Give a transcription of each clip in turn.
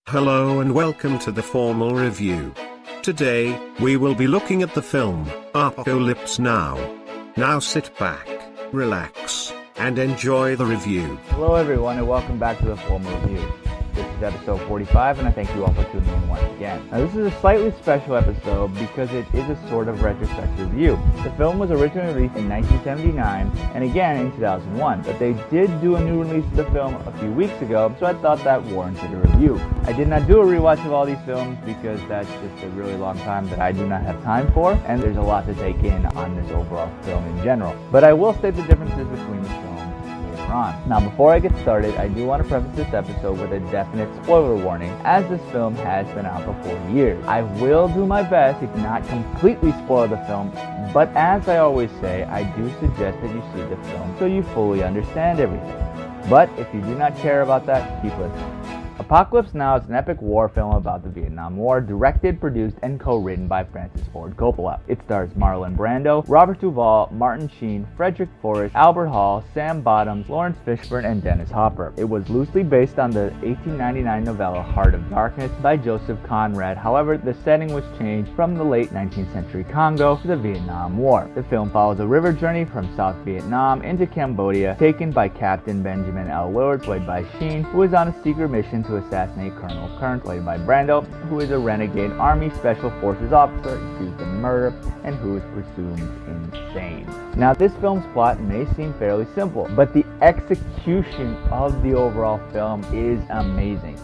Hello and welcome to the formal review. Today, we will be looking at the film, Apocalypse Now. Now sit back, relax, and enjoy the review. Hello everyone and welcome back to the formal review. This is episode 45 and I thank you all for tuning in once again. Now this is a slightly special episode because it is a sort of retrospective review. The film was originally released in 1979 and again in 2001, but they did do a new release of the film a few weeks ago, so I thought that warranted a review. I did not do a rewatch of all these films because that's just a really long time that I do not have time for, and there's a lot to take in on this overall film in general. But I will state the differences between the films later on. Now before I get started, I do want to preface this episode with a definite spoiler warning, as this film has been out for 4 years. I will do my best to not completely spoil the film, but as I always say, I do suggest that you see the film so you fully understand everything. But if you do not care about that, keep listening. Apocalypse Now is an epic war film about the Vietnam War, directed, produced, and co-written by Francis Ford Coppola. It stars Marlon Brando, Robert Duvall, Martin Sheen, Frederick Forrest, Albert Hall, Sam Bottoms, Lawrence Fishburne, and Dennis Hopper. It was loosely based on the 1899 novella Heart of Darkness by Joseph Conrad. However, the setting was changed from the late 19th century Congo to the Vietnam War. The film follows a river journey from South Vietnam into Cambodia, taken by Captain Benjamin L. Willard, played by Sheen, who is on a secret mission to assassinate Colonel Kern, played by Brando, who is a renegade Army Special Forces officer accused of murder and who is presumed insane. Now this film's plot may seem fairly simple, but the execution of the overall film is amazing.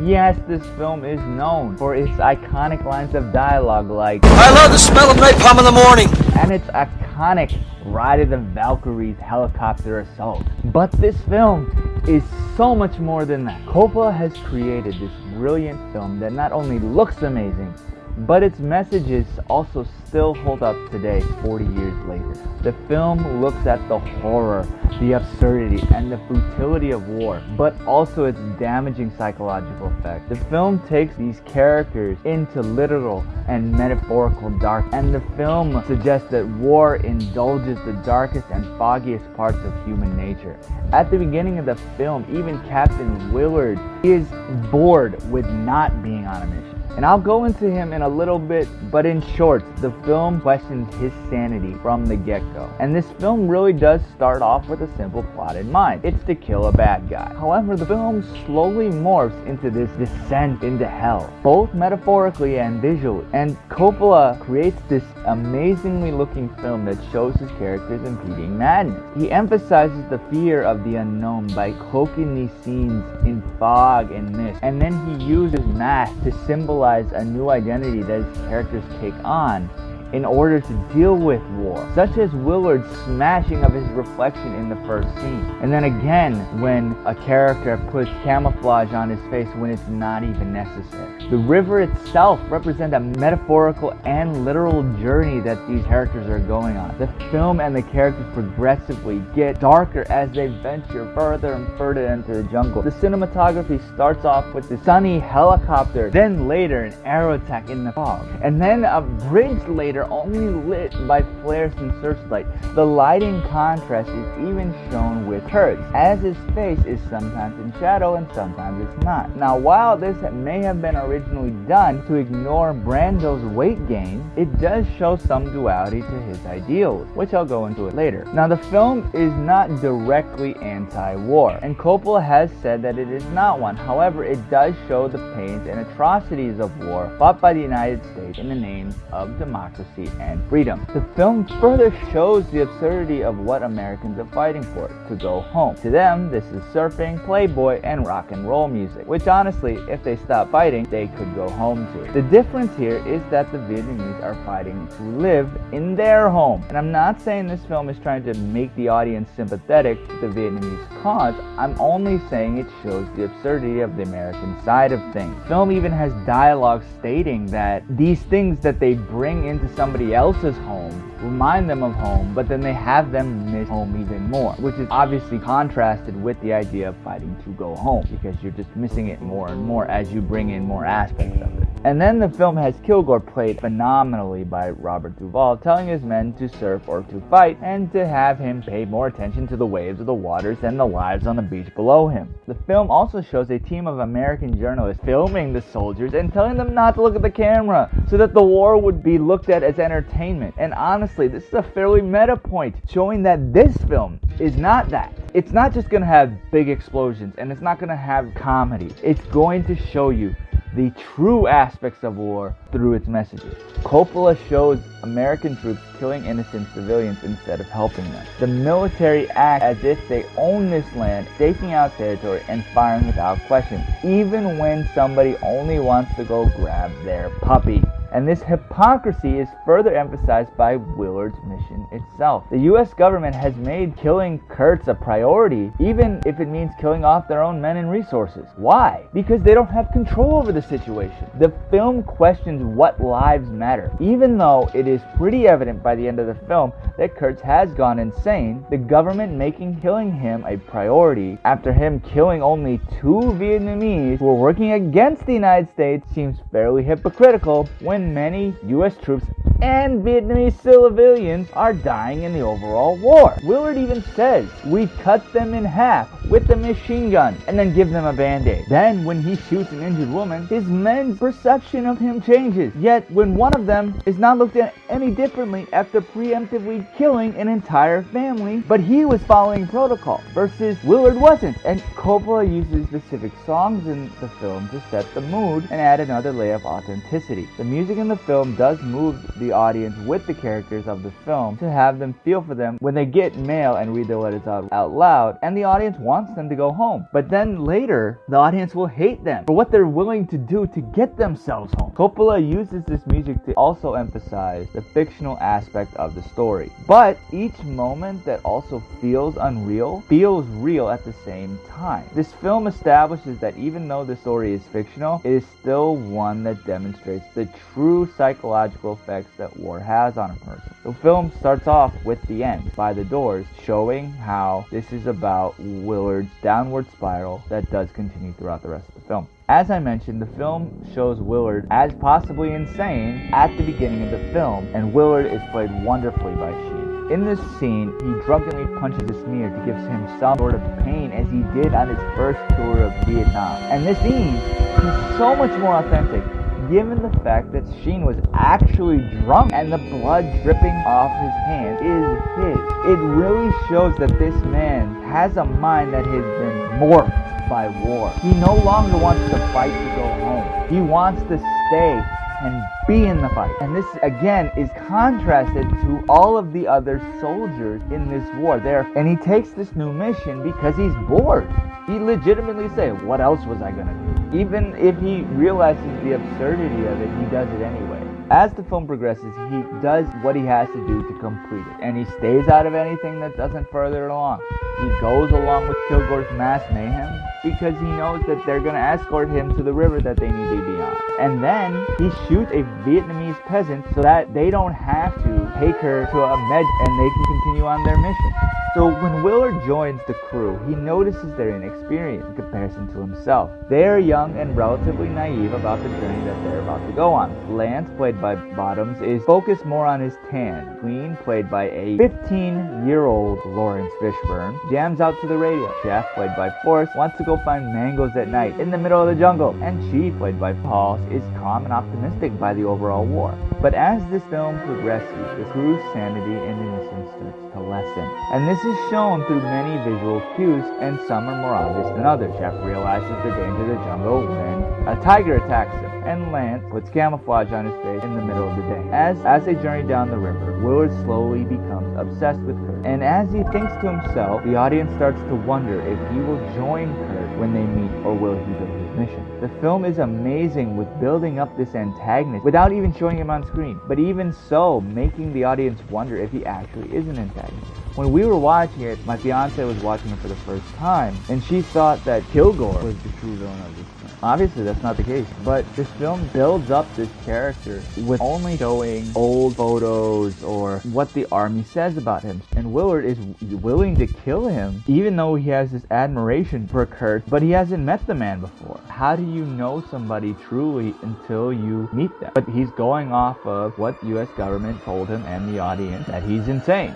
Yes, this film is known for its iconic lines of dialogue like, "I love the smell of napalm in the morning," and its iconic Ride of the Valkyries helicopter assault. But this film is so much more than that. Coppola has created this brilliant film that not only looks amazing, but its messages also still hold up today, 40 years later. The film looks at the horror, the absurdity, and the futility of war, but also its damaging psychological effect. The film takes these characters into literal and metaphorical dark, and the film suggests that war indulges the darkest and foggiest parts of human nature. At the beginning of the film, even Captain Willard is bored with not being on a mission. And I'll go into him in a little bit, but in short, the film questions his sanity from the get-go. And this film really does start off with a simple plot in mind. It's to kill a bad guy. However, the film slowly morphs into this descent into hell, both metaphorically and visually. And Coppola creates this amazingly looking film that shows his characters impeding madness. He emphasizes the fear of the unknown by cloaking these scenes in fog and mist. And then he uses math to symbolize a new identity that his characters take on in order to deal with war, such as Willard's smashing of his reflection in the first scene. And then again, when a character puts camouflage on his face when it's not even necessary. The river itself represents a metaphorical and literal journey that these characters are going on. The film and the characters progressively get darker as they venture further and further into the jungle. The cinematography starts off with the sunny helicopter, then later an aero attack in the fog, and then a bridge later only lit by flares and searchlight. The lighting contrast is even shown with Kurtz, as his face is sometimes in shadow and sometimes it's not. Now while this may have been originally done to ignore Brando's weight gain, it does show some duality to his ideals, which I'll go into it later. Now the film is not directly anti-war, and Coppola has said that it is not one. However, it does show the pains and atrocities of war fought by the United States in the name of democracy and freedom. The film further shows the absurdity of what Americans are fighting for, to go home. To them, this is surfing, Playboy, and rock and roll music, which honestly, if they stop fighting, they could go home to. The difference here is that the Vietnamese are fighting to live in their home. And I'm not saying this film is trying to make the audience sympathetic to the Vietnamese cause, I'm only saying it shows the absurdity of the American side of things. The film even has dialogue stating that these things that they bring into somebody else's home remind them of home, but then they have them miss home even more, which is obviously contrasted with the idea of fighting to go home, because you're just missing it more and more as you bring in more aspects of it. And then the film has Kilgore, played phenomenally by Robert Duvall, telling his men to surf or to fight, and to have him pay more attention to the waves of the waters than the lives on the beach below him. The film also shows a team of American journalists filming the soldiers and telling them not to look at the camera, so that the war would be looked at as entertainment. And honestly, this is a fairly meta point, showing that this film is not that. It's not just going to have big explosions, and it's not going to have comedy. It's going to show you the true aspects of war through its messages. Coppola shows American troops killing innocent civilians instead of helping them. The military act as if they own this land, staking out territory and firing without question, even when somebody only wants to go grab their puppy. And this hypocrisy is further emphasized by Willard's mission itself. The US government has made killing Kurtz a priority, even if it means killing off their own men and resources. Why? Because they don't have control over the situation. The film questions what lives matter. Even though it is pretty evident by the end of the film that Kurtz has gone insane, the government making killing him a priority after him killing only 2 Vietnamese who were working against the United States seems fairly hypocritical when many US troops and Vietnamese civilians are dying in the overall war. Willard even says, "We cut them in half with a machine gun and then give them a band-aid." Then when he shoots an injured woman, his men's perception of him changes. Yet when one of them is not looked at any differently after preemptively killing an entire family, but he was following protocol versus Willard wasn't. And Coppola uses specific songs in the film to set the mood and add another layer of authenticity. The music in the film does move the audience with the characters of the film to have them feel for them when they get mail and read their letters out loud, and the audience wants them to go home. But then later, the audience will hate them for what they're willing to do to get themselves home. Coppola uses this music to also emphasize the fictional aspect of the story. But each moment that also feels unreal feels real at the same time. This film establishes that even though the story is fictional, it is still one that demonstrates the true psychological effects that war has on a person. The film starts off with the end, By the Doors, showing how this is about Willard's downward spiral that does continue throughout the rest of the film. As I mentioned, the film shows Willard as possibly insane at the beginning of the film, and Willard is played wonderfully by Sheen. In this scene, he drunkenly punches a smear to give him some sort of pain, as he did on his first tour of Vietnam. And this scene is so much more authentic, given the fact that Sheen was actually drunk and the blood dripping off his hand is his. It really shows that this man has a mind that has been morphed by war. He no longer wants to fight to go home. He wants to stay and be in the fight. And this again is contrasted to all of the other soldiers in this war there. And he takes this new mission because he's bored. He legitimately says, what else was I gonna do? Even if he realizes the absurdity of it, he does it anyway. As the film progresses, he does what he has to do to complete it, and he stays out of anything that doesn't further it along. He goes along with Kilgore's mass mayhem because he knows that they're going to escort him to the river that they need to be on. And then he shoots a Vietnamese peasant so that they don't have to take her to a med and they can continue on their mission. So when Willard joins the crew, he notices their inexperience in comparison to himself. They are young and relatively naive about the journey that they're about to go on. Lance, played by Bottoms, is focused more on his tan. Queen, played by a 15-year-old Lawrence Fishburne, jams out to the radio. Jeff, played by Forrest, wants to go find mangoes at night in the middle of the jungle. And she, played by Paul, is calm and optimistic by the overall war. But as this film progresses, the crew's sanity and innocence starts to lessen. And this is shown through many visual cues, and some are more obvious than others. Jeff realizes the danger of the jungle when a tiger attacks him, and Lance puts camouflage on his face in the middle of the day. As they journey down the river, Willard slowly becomes obsessed with Kurt. And as he thinks to himself, the audience starts to wonder if he will join Kurt when they meet, or will he do his mission. The film is amazing with building up this antagonist without even showing him on screen, but even so, making the audience wonder if he actually is an antagonist. When we were watching it, my fiance was watching it for the first time, and she thought that Kilgore was the true villain of this film. Obviously, that's not the case, but this film builds up this character with only showing old photos or what the army says about him. And Willard is willing to kill him, even though he has this admiration for Kurt, but he hasn't met the man before. How do do you know somebody truly until you meet them? But he's going off of what the US government told him and the audience, that he's insane.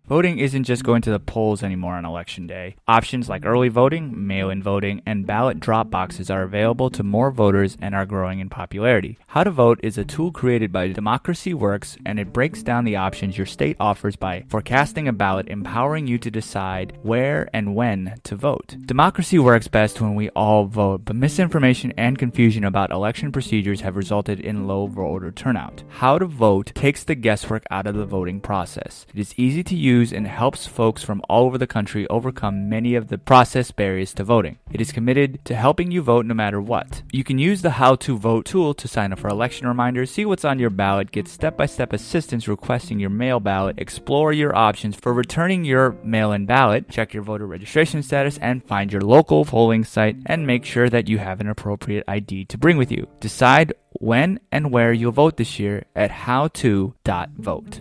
Voting isn't just going to the polls anymore on Election Day. Options like early voting, mail-in voting, and ballot drop boxes are available to more voters and are growing in popularity. How to Vote is a tool created by Democracy Works, and it breaks down the options your state offers by forecasting a ballot, empowering you to decide where and when to vote. Democracy works best when we all vote, but misinformation and confusion about election procedures have resulted in low voter turnout. How to Vote takes the guesswork out of the voting process. It is easy to use and helps folks from all over the country overcome many of the process barriers to voting. It is committed to helping you vote no matter what. You can use the How to Vote tool to sign up for election reminders, see what's on your ballot, get step-by-step assistance requesting your mail ballot, explore your options for returning your mail-in ballot, check your voter registration status, and find your local polling site, and make sure that you have an appropriate ID to bring with you. Decide when and where you'll vote this year at howto.vote.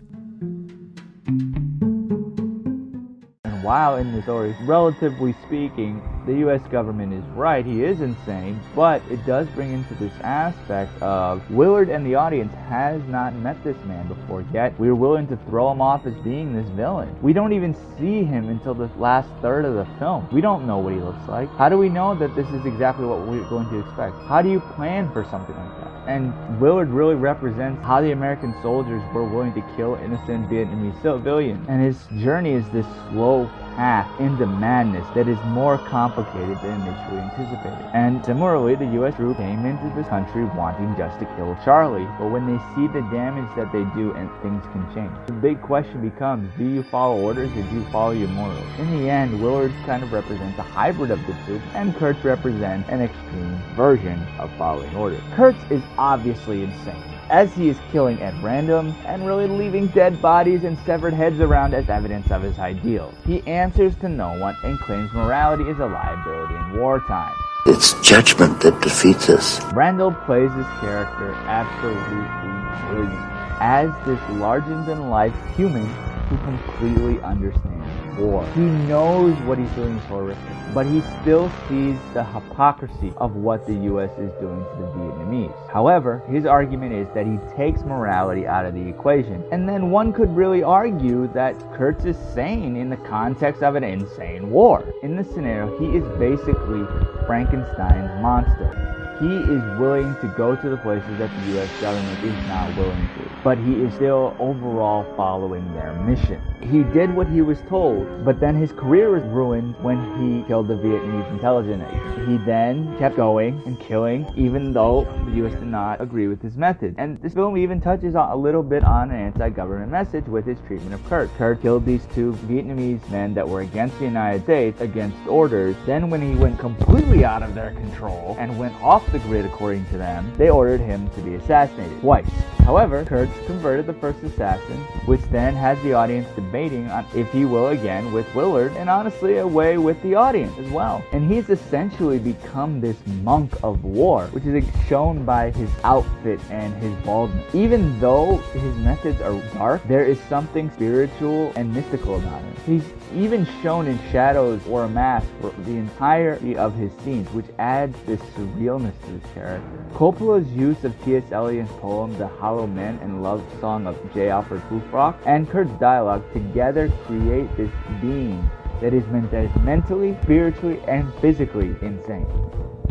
While in the story, relatively speaking, the US government is right, he is insane, but it does bring into this aspect of Willard and the audience has not met this man before, yet we're willing to throw him off as being this villain. We don't even see him until the last third of the film. We don't know what he looks like. How do we know that this is exactly what we're going to expect? How do you plan for something like that? And Willard really represents how the American soldiers were willing to kill innocent Vietnamese civilians. And his journey is this slow path into madness that is more complicated than initially anticipated. And similarly, the US group came into this country wanting just to kill Charlie, but when they see the damage that they do, and things can change. The big question becomes, do you follow orders or do you follow your morals? In the end, Willard kind of represents a hybrid of the two, and Kurtz represents an extreme version of following orders. Kurtz is obviously insane, as he is killing at random and really leaving dead bodies and severed heads around as evidence of his ideals. He answers to no one and claims morality is a liability in wartime. It's judgment that defeats us. Randall plays his character absolutely brilliant as this larger-than-life human who completely understands war. He knows what he's doing is horrific, but he still sees the hypocrisy of what the US is doing to the Vietnamese. However, his argument is that he takes morality out of the equation, and then one could really argue that Kurtz is sane in the context of an insane war. In this scenario, he is basically Frankenstein's monster. He is willing to go to the places that the US government is not willing to, but he is still overall following their mission. He did what he was told, but then his career was ruined when he killed the Vietnamese intelligence agent. He then kept going and killing, even though the US did not agree with his method. And this film even touches a little bit on an anti-government message with his treatment of Kurt. Kurt killed these two Vietnamese men that were against the United States, against orders. Then when he went completely out of their control and went off the grid according to them, they ordered him to be assassinated twice. However, Kurtz converted the first assassin, which then has the audience debating on if he will again with Willard, and honestly away with the audience as well. And he's essentially become this monk of war, which is shown by his outfit and his baldness. Even though his methods are dark, there is something spiritual and mystical about him. He's even shown in shadows or a mask for the entirety of his scenes, which adds this surrealness to his character. Coppola's use of T.S. Eliot's poem The Hollow Men and love song of J. Alfred Prufrock and Kurt's dialogue together create this being that is mentally, spiritually, and physically insane.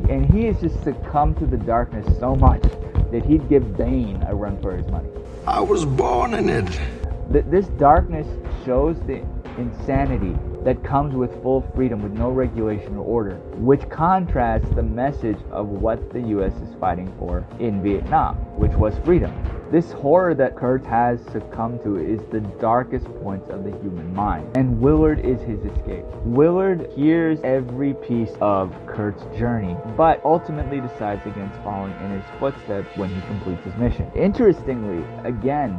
And he has just succumbed to the darkness so much that he'd give Bane a run for his money. I was born in it. This darkness shows the insanity that comes with full freedom with no regulation or order, which contrasts the message of what the US is fighting for in Vietnam, which was freedom. This horror that Kurt has succumbed to is the darkest points of the human mind, and Willard is his escape. Willard hears every piece of Kurt's journey, but ultimately decides against following in his footsteps when he completes his mission. Interestingly, again,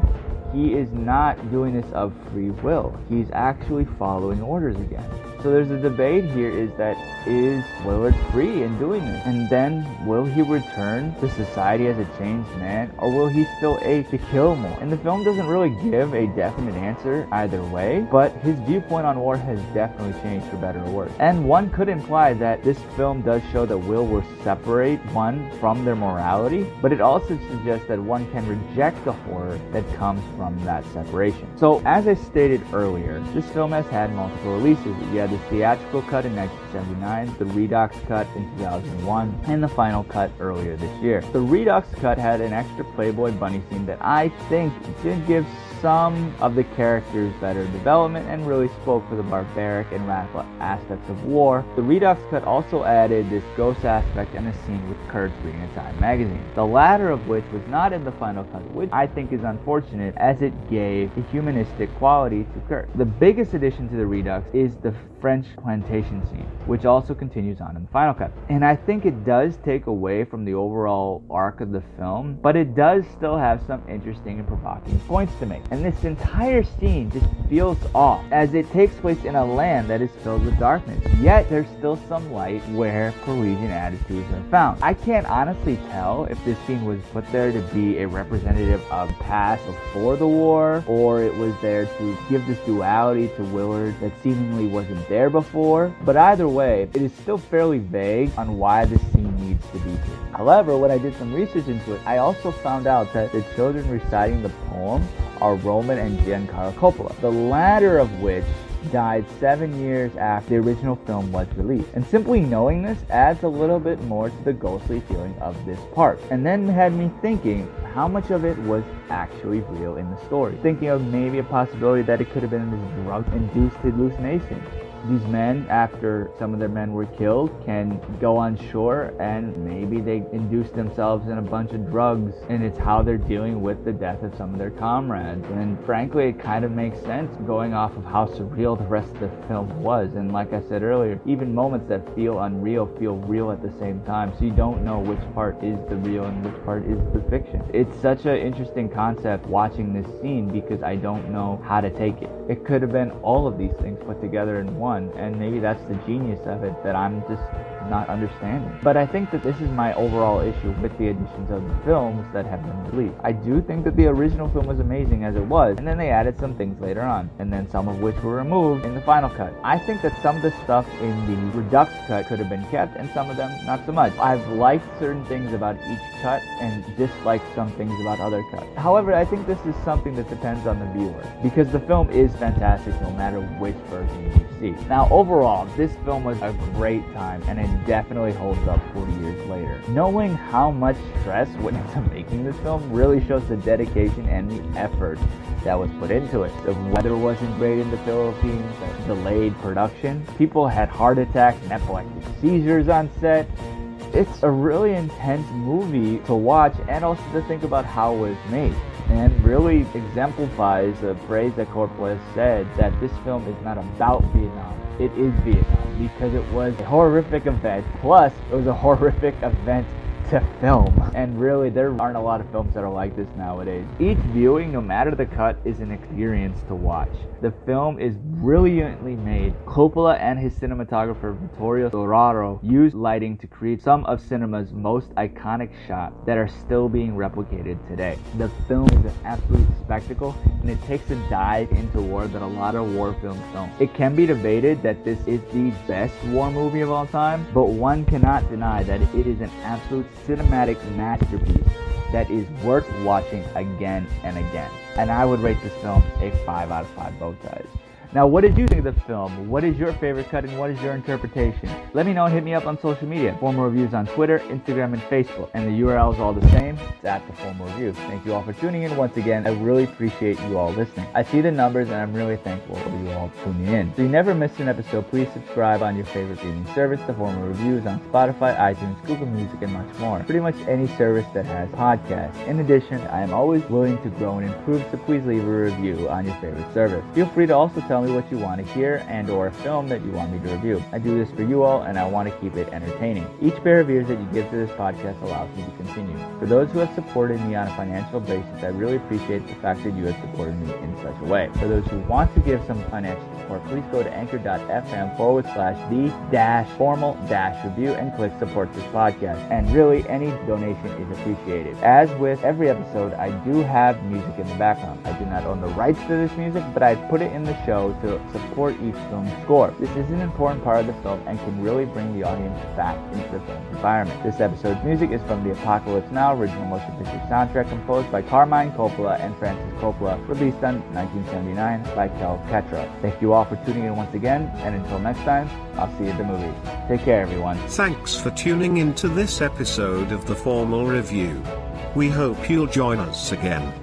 he is not doing this of free will. He's actually following orders again. So there's a debate here is Willard free in doing this? And then will he return to society as a changed man, or will he still ache to kill more? And the film doesn't really give a definite answer either way, but his viewpoint on war has definitely changed for better or worse. And one could imply that this film does show that will separate one from their morality, but it also suggests that one can reject the horror that comes from that separation. So as I stated earlier, this film has had multiple releases. You had the theatrical cut in 1979, the Redux cut in 2001, and the final cut earlier this year. The Redux cut had an extra Playboy bunny scene that I think did give some of the characters better development and really spoke for the barbaric and radical aspects of war. The Redux cut also added this ghost aspect and a scene with Kurtz reading a Time magazine, the latter of which was not in the final cut, which I think is unfortunate as it gave a humanistic quality to Kurt. The biggest addition to the Redux is the French plantation scene, which also continues on in the final cut. And I think it does take away from the overall arc of the film, but it does still have some interesting and provocative points to make. And this entire scene just feels off, as it takes place in a land that is filled with darkness, yet there's still some light where Parisian attitudes are found. I can't honestly tell if this scene was put there to be a representative of the past before the war, or it was there to give this duality to Willard that seemingly wasn't there before, but either way, it is still fairly vague on why this scene needs to be here. However, when I did some research into it, I also found out that the children reciting the poem are Roman and Giancarlo Coppola, the latter of which died 7 years after the original film was released. And simply knowing this adds a little bit more to the ghostly feeling of this part, and then had me thinking how much of it was actually real in the story, thinking of maybe a possibility that it could have been this drug-induced hallucination. These men, after some of their men were killed, can go on shore and maybe they induce themselves in a bunch of drugs, and it's how they're dealing with the death of some of their comrades. And frankly, it kind of makes sense going off of how surreal the rest of the film was. And like I said earlier, even moments that feel unreal feel real at the same time, so you don't know which part is the real and which part is the fiction. It's such an interesting concept watching this scene because I don't know how to take it. It could have been all of these things put together in one, and maybe that's the genius of it that I'm just not understanding. But I think that this is my overall issue with the additions of the films that have been released. I do think that the original film was amazing as it was, and then they added some things later on, and then some of which were removed in the final cut. I think that some of the stuff in the Redux cut could have been kept, and some of them not so much. I've liked certain things about each cut and disliked some things about other cuts. However, I think this is something that depends on the viewer, because the film is fantastic no matter which version you see. Now, overall, this film was a great time, and it definitely holds up 40 years later. Knowing how much stress went into making this film really shows the dedication and the effort that was put into it. The weather wasn't great in the Philippines, delayed production, people had heart attacks and epileptic seizures on set. It's a really intense movie to watch, and also to think about how it was made, and really exemplifies the phrase that Coppola said, that this film is not about Vietnam, it is Vietnam, because it was a horrific event, plus it was a horrific event to film. And really, there aren't a lot of films that are like this nowadays. Each viewing, no matter the cut, is an experience to watch. The film is brilliantly made. Coppola and his cinematographer Vittorio Storaro used lighting to create some of cinema's most iconic shots that are still being replicated today. The film is an absolute spectacle, and it takes a dive into war that a lot of war films don't. It can be debated that this is the best war movie of all time, but one cannot deny that it is an absolute cinematic masterpiece that is worth watching again and again. And I would rate this film a 5 out of 5 bow ties. Now, what did you think of the film? What is your favorite cut and what is your interpretation? Let me know and hit me up on social media. Formal Reviews on Twitter, Instagram, and Facebook. And the URL is all the same. It's at the Formal Review. Thank you all for tuning in once again. I really appreciate you all listening. I see the numbers and I'm really thankful for you all tuning in. So you never miss an episode, please subscribe on your favorite streaming service. The Formal Reviews on Spotify, iTunes, Google Music, and much more. Pretty much any service that has podcasts. In addition, I am always willing to grow and improve, so please leave a review on your favorite service. Feel free to also tell me what you want to hear and or a film that you want me to review. I do this for you all, and I want to keep it entertaining. Each pair of ears that you give to this podcast allows me to continue. For those who have supported me on a financial basis, I really appreciate the fact that you have supported me in such a way. For those who want to give some financial support, please go to anchor.fm/the-formal-review and click support this podcast. And really, any donation is appreciated. As with every episode, I do have music in the background. I do not own the rights to this music, but I put it in the show to support each film's score. This is an important part of the film and can really bring the audience back into the film's environment. This episode's music is from the Apocalypse Now original motion picture soundtrack composed by Carmine Coppola and Francis Coppola, released in 1979 by Kel Ketra. Thank you all for tuning in once again, and until next time, I'll see you at the movies. Take care, everyone. Thanks for tuning in to this episode of The Formal Review. We hope you'll join us again.